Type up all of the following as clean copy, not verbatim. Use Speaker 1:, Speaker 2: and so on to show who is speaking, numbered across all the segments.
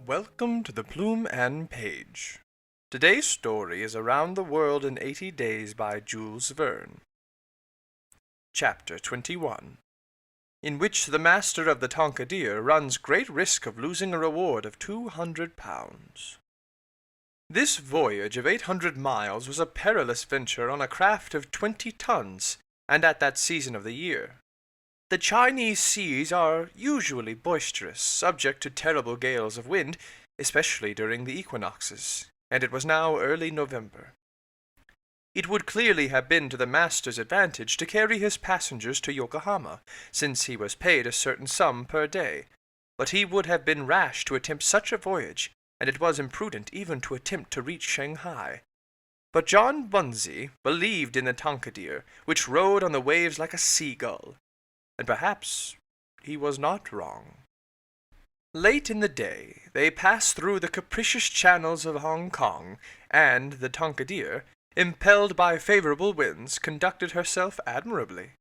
Speaker 1: Welcome to the Plume and Page. Today's story is Around the World in 80 Days by Jules Verne. Chapter 21, in which the master of the Tankadere runs great risk of losing a reward of £200. This voyage of 800 miles was a perilous venture on a craft of 20 tons, and at that season of the year. The Chinese seas are usually boisterous, subject to terrible gales of wind, especially during the equinoxes, and it was now early November. It would clearly have been to the master's advantage to carry his passengers to Yokohama, since he was paid a certain sum per day, but he would have been rash to attempt such a voyage, and it was imprudent even to attempt to reach Shanghai. But John Bunsey believed in the Tankadere, which rode on the waves like a seagull. And perhaps he was not wrong. Late in the day, they passed through the capricious channels of Hong Kong, and the Tankadere, impelled by favorable winds, conducted herself admirably.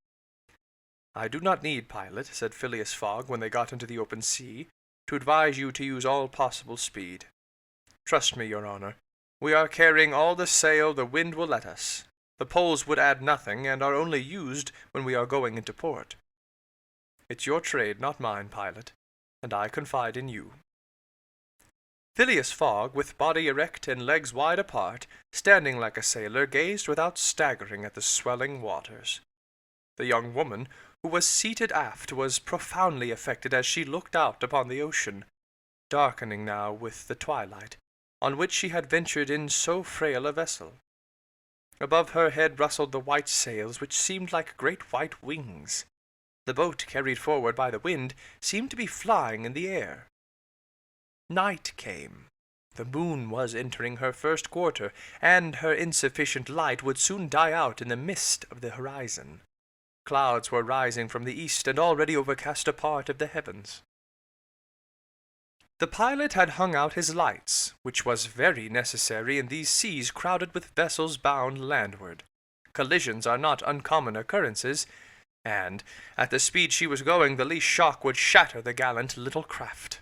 Speaker 1: "I do not need, pilot," said Phileas Fogg when they got into the open sea, "to advise you to use all possible speed. Trust me, your honor, we are carrying all the sail the wind will let us. The poles would add nothing, and are only used when we are going into port. It's your trade, not mine, pilot, and I confide in you." Phileas Fogg, with body erect and legs wide apart, standing like a sailor, gazed without staggering at the swelling waters. The young woman, who was seated aft, was profoundly affected as she looked out upon the ocean, darkening now with the twilight, on which she had ventured in so frail a vessel. Above her head rustled the white sails, which seemed like great white wings. The boat, carried forward by the wind, seemed to be flying in the air. Night came. The moon was entering her first quarter, and her insufficient light would soon die out in the mist of the horizon. Clouds were rising from the east and already overcast a part of the heavens. The pilot had hung out his lights, which was very necessary in these seas crowded with vessels bound landward. Collisions are not uncommon occurrences, and, at the speed she was going, the least shock would shatter the gallant little craft.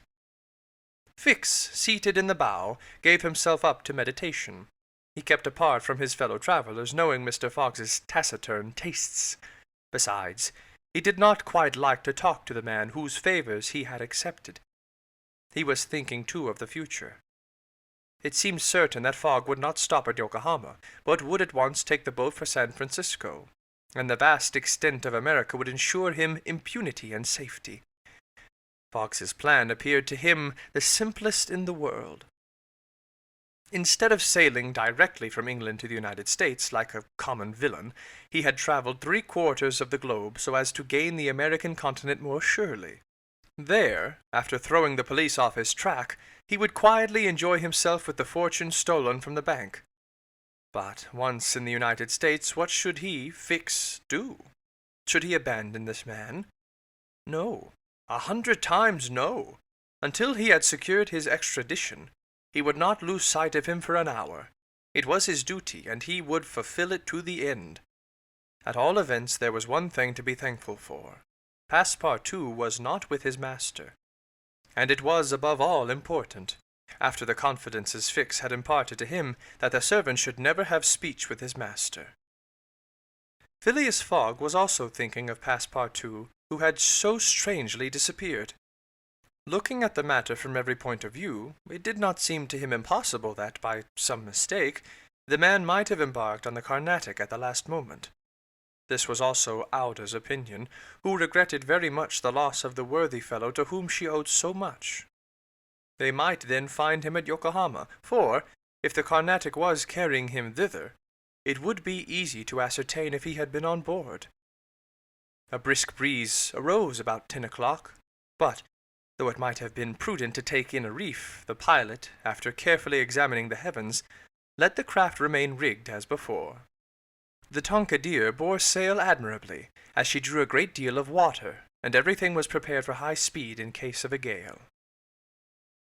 Speaker 1: Fix, seated in the bow, gave himself up to meditation. He kept apart from his fellow travelers, knowing Mr. Fogg's taciturn tastes. Besides, he did not quite like to talk to the man whose favors he had accepted. He was thinking, too, of the future. It seemed certain that Fogg would not stop at Yokohama, but would at once take the boat for San Francisco, and the vast extent of America would ensure him impunity and safety. Fogg's plan appeared to him the simplest in the world. Instead of sailing directly from England to the United States, like a common villain, he had traveled 3/4 of the globe so as to gain the American continent more surely. There, after throwing the police off his track, he would quietly enjoy himself with the fortune stolen from the bank. But once in the United States, what should he, Fix, do? Should he abandon this man? No, 100 times no. Until he had secured his extradition, he would not lose sight of him for an hour. It was his duty, and he would fulfill it to the end. At all events, there was one thing to be thankful for. Passepartout was not with his master, and it was above all important, after the confidences Fix had imparted to him, that the servant should never have speech with his master. Phileas Fogg was also thinking of Passepartout, who had so strangely disappeared. Looking at the matter from every point of view, it did not seem to him impossible that, by some mistake, the man might have embarked on the Carnatic at the last moment. This was also Auda's opinion, who regretted very much the loss of the worthy fellow to whom she owed so much. They might then find him at Yokohama, for, if the Carnatic was carrying him thither, it would be easy to ascertain if he had been on board. A brisk breeze arose about 10 o'clock, but, though it might have been prudent to take in a reef, the pilot, after carefully examining the heavens, let the craft remain rigged as before. The Tankadere bore sail admirably, as she drew a great deal of water, and everything was prepared for high speed in case of a gale.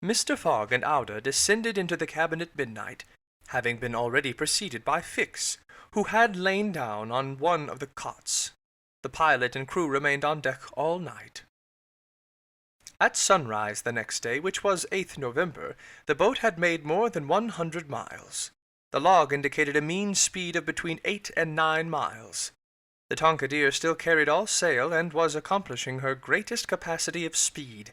Speaker 1: Mr. Fogg and Auda descended into the cabin at midnight, having been already preceded by Fix, who had lain down on one of the cots. The pilot and crew remained on deck all night. At sunrise the next day, which was 8th November, the boat had made more than 100 miles. The log indicated a mean speed of between 8 and 9 miles. The Tonkadeer still carried all sail and was accomplishing her greatest capacity of speed.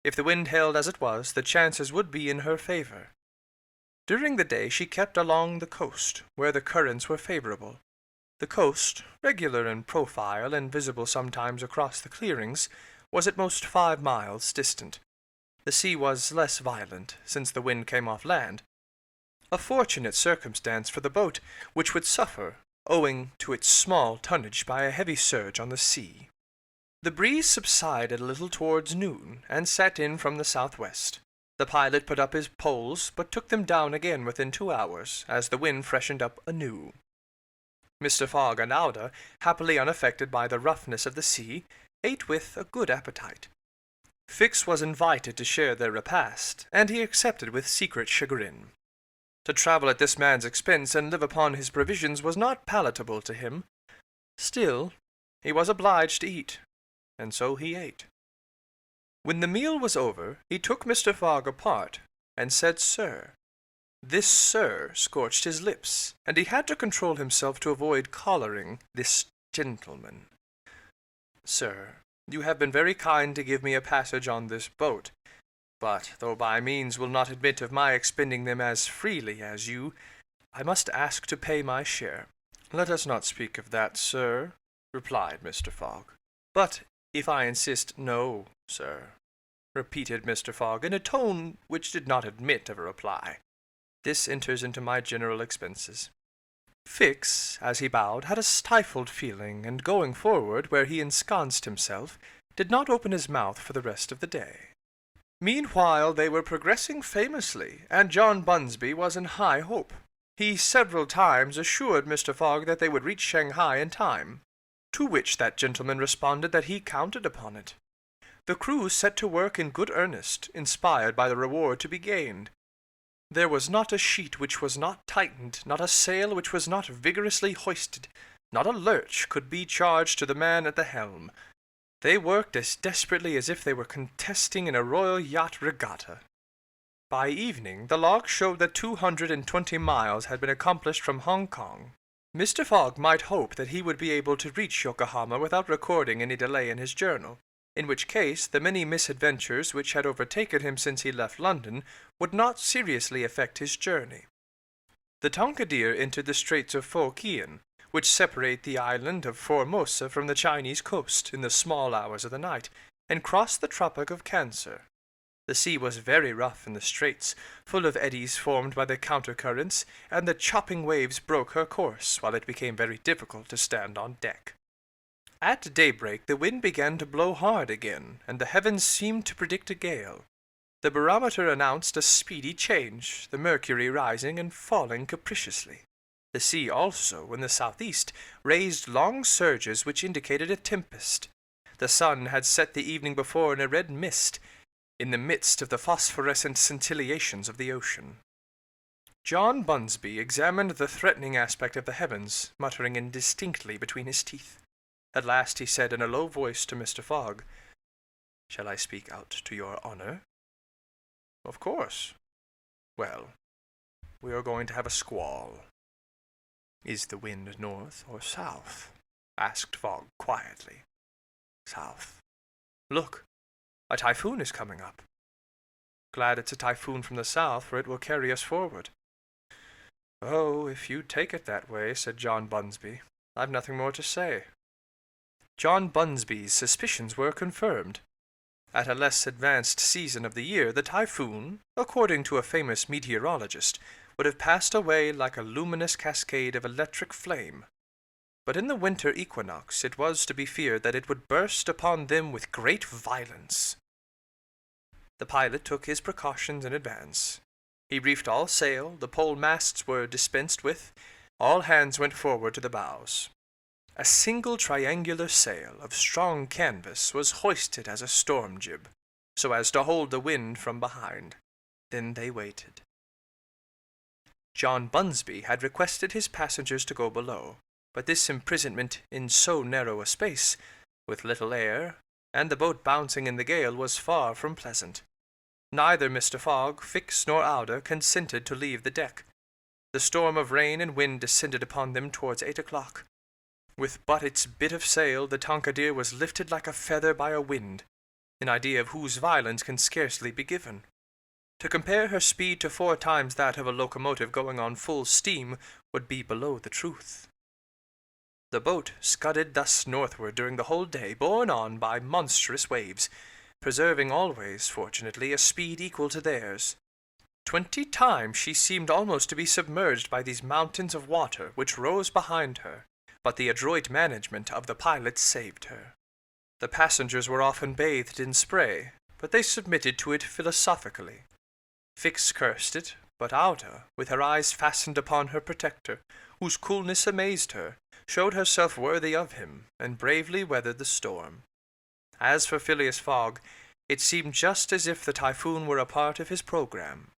Speaker 1: If the wind held as it was, the chances would be in her favor. During the day she kept along the coast, where the currents were favorable. The coast, regular in profile and visible sometimes across the clearings, was at most 5 miles distant. The sea was less violent, since the wind came off land. A fortunate circumstance for the boat, which would suffer, owing to its small tonnage, by a heavy surge on the sea. The breeze subsided a little towards noon, and set in from the southwest. The pilot put up his poles, but took them down again within 2 hours, as the wind freshened up anew. Mr. Fogg and Alda, happily unaffected by the roughness of the sea, ate with a good appetite. Fix was invited to share their repast, and he accepted with secret chagrin. To travel at this man's expense and live upon his provisions was not palatable to him. Still, he was obliged to eat, and so he ate. When the meal was over, he took Mr. Fogg apart, and said, "Sir." This "sir" scorched his lips, and he had to control himself to avoid collaring this gentleman. "Sir, you have been very kind to give me a passage on this boat, but though my means will not admit of my expending them as freely as you, I must ask to pay my share." "Let us not speak of that, sir," replied Mr. Fogg. "But if I insist—" "No, sir," repeated Mr. Fogg, in a tone which did not admit of a reply. "This enters into my general expenses." Fix, as he bowed, had a stifled feeling, and going forward, where he ensconced himself, did not open his mouth for the rest of the day. Meanwhile they were progressing famously, and John Bunsby was in high hope. He several times assured Mr. Fogg that they would reach Shanghai in time, to which that gentleman responded that he counted upon it. The crew set to work in good earnest, inspired by the reward to be gained. There was not a sheet which was not tightened, not a sail which was not vigorously hoisted, not a lurch could be charged to the man at the helm. They worked as desperately as if they were contesting in a royal yacht regatta. By evening the log showed that 220 miles had been accomplished from Hong Kong. Mr. Fogg might hope that he would be able to reach Yokohama without recording any delay in his journal, in which case the many misadventures which had overtaken him since he left London would not seriously affect his journey. The Tonkadeer entered the Straits of Fokien, which separate the island of Formosa from the Chinese coast, in the small hours of the night, and crossed the Tropic of Cancer. The sea was very rough in the straits, full of eddies formed by the counter-currents, and the chopping waves broke her course, while it became very difficult to stand on deck. At daybreak the wind began to blow hard again, and the heavens seemed to predict a gale. The barometer announced a speedy change, the mercury rising and falling capriciously. The sea also, in the southeast, raised long surges which indicated a tempest. The sun had set the evening before in a red mist, in the midst of the phosphorescent scintillations of the ocean. John Bunsby examined the threatening aspect of the heavens, muttering indistinctly between his teeth. At last he said in a low voice to Mr. Fogg, "Shall I speak out to your honor?" "Of course." "Well, we are going to have a squall." "Is the wind north or south?" asked Fogg quietly. "South. Look, a typhoon is coming up." "Glad it's a typhoon from the south, for it will carry us forward." "Oh, if you take it that way," said John Bunsby, "I've nothing more to say." John Bunsby's suspicions were confirmed. At a less advanced season of the year, the typhoon, according to a famous meteorologist, would have passed away like a luminous cascade of electric flame. But in the winter equinox it was to be feared that it would burst upon them with great violence. The pilot took his precautions in advance. He reefed all sail, the pole masts were dispensed with, all hands went forward to the bows. A single triangular sail of strong canvas was hoisted as a storm jib, so as to hold the wind from behind. Then they waited. John Bunsby had requested his passengers to go below, but this imprisonment in so narrow a space, with little air, and the boat bouncing in the gale was far from pleasant. Neither Mr. Fogg, Fix, nor Alder consented to leave the deck. The storm of rain and wind descended upon them towards 8 o'clock. With but its bit of sail, the Tonquedere was lifted like a feather by a wind, an idea of whose violence can scarcely be given. To compare her speed to 4 times that of a locomotive going on full steam would be below the truth. The boat scudded thus northward during the whole day, borne on by monstrous waves, preserving always, fortunately, a speed equal to theirs. 20 times she seemed almost to be submerged by these mountains of water which rose behind her, but the adroit management of the pilot saved her. The passengers were often bathed in spray, but they submitted to it philosophically. Fix cursed it, but Alda, with her eyes fastened upon her protector, whose coolness amazed her, showed herself worthy of him, and bravely weathered the storm. As for Phileas Fogg, it seemed just as if the typhoon were a part of his program.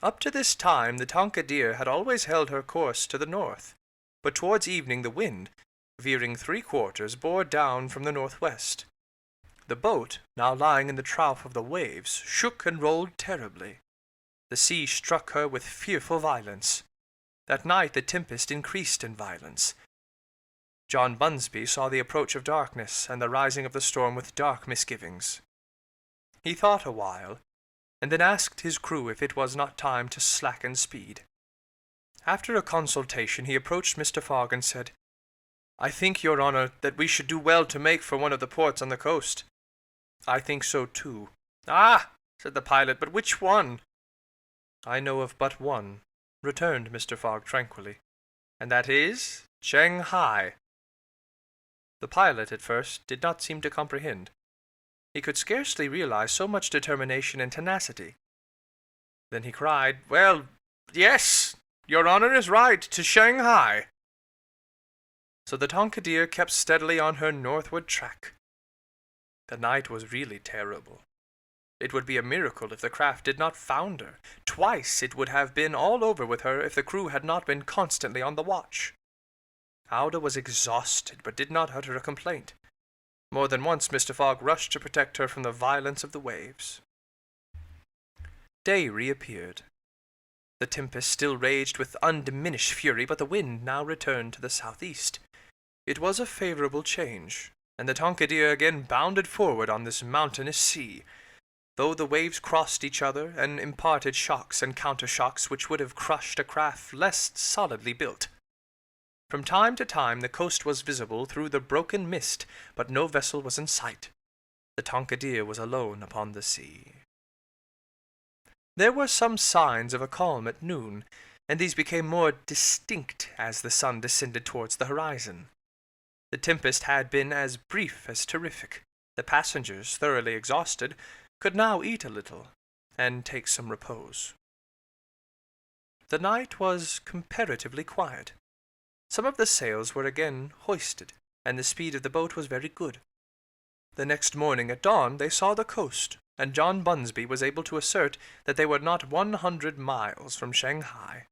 Speaker 1: Up to this time the Tonquedere had always held her course to the north, but towards evening the wind, veering 3/4, bore down from the northwest. The boat, now lying in the trough of the waves, shook and rolled terribly. The sea struck her with fearful violence. That night the tempest increased in violence. John Bunsby saw the approach of darkness and the rising of the storm with dark misgivings. He thought a while, and then asked his crew if it was not time to slacken speed. After a consultation he approached Mr. Fogg and said, "I think, your honour, that we should do well to make for one of the ports on the coast." "I think so too." "Ah!" said the pilot, "but which one?" "I know of but one," returned Mr. Fogg tranquilly, "and that is Shanghai." The pilot, at first, did not seem to comprehend. He could scarcely realize so much determination and tenacity. Then he cried, "Well, yes, your honour is right, to Shanghai." So the Tonquedere kept steadily on her northward track. The night was really terrible. It would be a miracle if the craft did not founder. Twice it would have been all over with her if the crew had not been constantly on the watch. Alda was exhausted, but did not utter a complaint. More than once Mr. Fogg rushed to protect her from the violence of the waves. Day reappeared. The tempest still raged with undiminished fury, but the wind now returned to the southeast. It was a favorable change, and the Tonquedere again bounded forward on this mountainous sea, though the waves crossed each other and imparted shocks and countershocks which would have crushed a craft less solidly built. From time to time the coast was visible through the broken mist, but no vessel was in sight. The Tonquedere was alone upon the sea. There were some signs of a calm at noon, and these became more distinct as the sun descended towards the horizon. The tempest had been as brief as terrific. The passengers, thoroughly exhausted, could now eat a little, and take some repose. The night was comparatively quiet. Some of the sails were again hoisted, and the speed of the boat was very good. The next morning at dawn they saw the coast, and John Bunsby was able to assert that they were not 100 miles from Shanghai.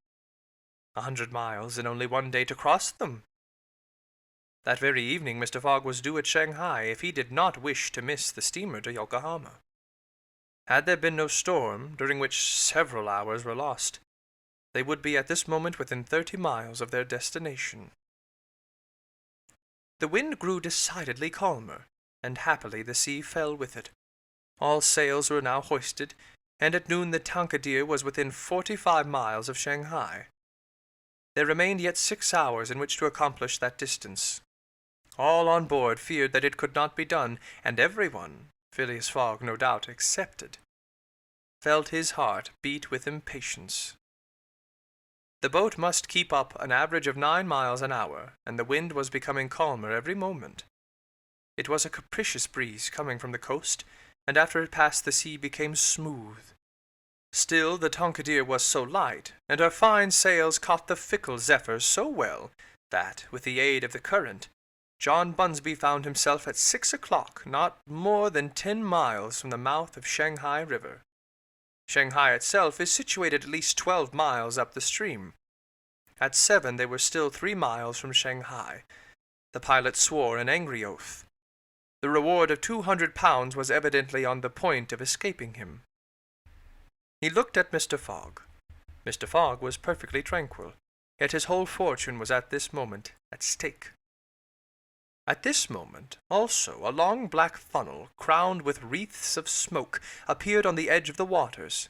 Speaker 1: 100 miles in only one day to cross them! That very evening Mr. Fogg was due at Shanghai if he did not wish to miss the steamer to Yokohama. Had there been no storm, during which several hours were lost, they would be at this moment within 30 miles of their destination. The wind grew decidedly calmer, and happily the sea fell with it. All sails were now hoisted, and at noon the Tonquedere was within 45 miles of Shanghai. There remained yet 6 hours in which to accomplish that distance. All on board feared that it could not be done, and everyone, Phileas Fogg no doubt excepted, felt his heart beat with impatience. The boat must keep up an average of 9 miles an hour, and the wind was becoming calmer every moment. It was a capricious breeze coming from the coast, and after it passed the sea became smooth. Still the Tonquedere was so light, and her fine sails caught the fickle zephyrs so well, that, with the aid of the current, John Bunsby found himself at 6 o'clock not more than 10 miles from the mouth of Shanghai River. Shanghai itself is situated at least 12 miles up the stream. At 7 they were still 3 miles from Shanghai. The pilot swore an angry oath. The reward of £200 was evidently on the point of escaping him. He looked at Mr. Fogg. Mr. Fogg was perfectly tranquil, yet his whole fortune was at this moment at stake. At this moment, also, a long black funnel, crowned with wreaths of smoke, appeared on the edge of the waters.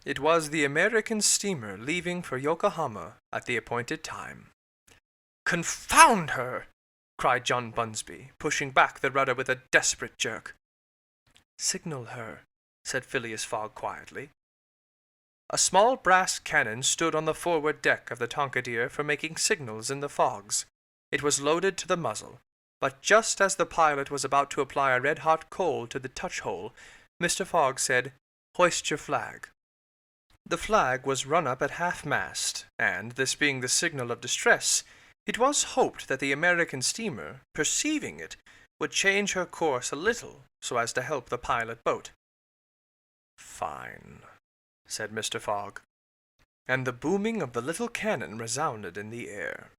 Speaker 1: It was the American steamer leaving for Yokohama at the appointed time. "Confound her!" cried John Bunsby, pushing back the rudder with a desperate jerk. "Signal her," said Phileas Fogg quietly. A small brass cannon stood on the forward deck of the Tonkadeer for making signals in the fogs. It was loaded to the muzzle, but just as the pilot was about to apply a red-hot coal to the touch-hole, Mr. Fogg said, "Hoist your flag." The flag was run up at half-mast, and, this being the signal of distress, it was hoped that the American steamer, perceiving it, would change her course a little so as to help the pilot boat. "Fine," said Mr. Fogg, and the booming of the little cannon resounded in the air.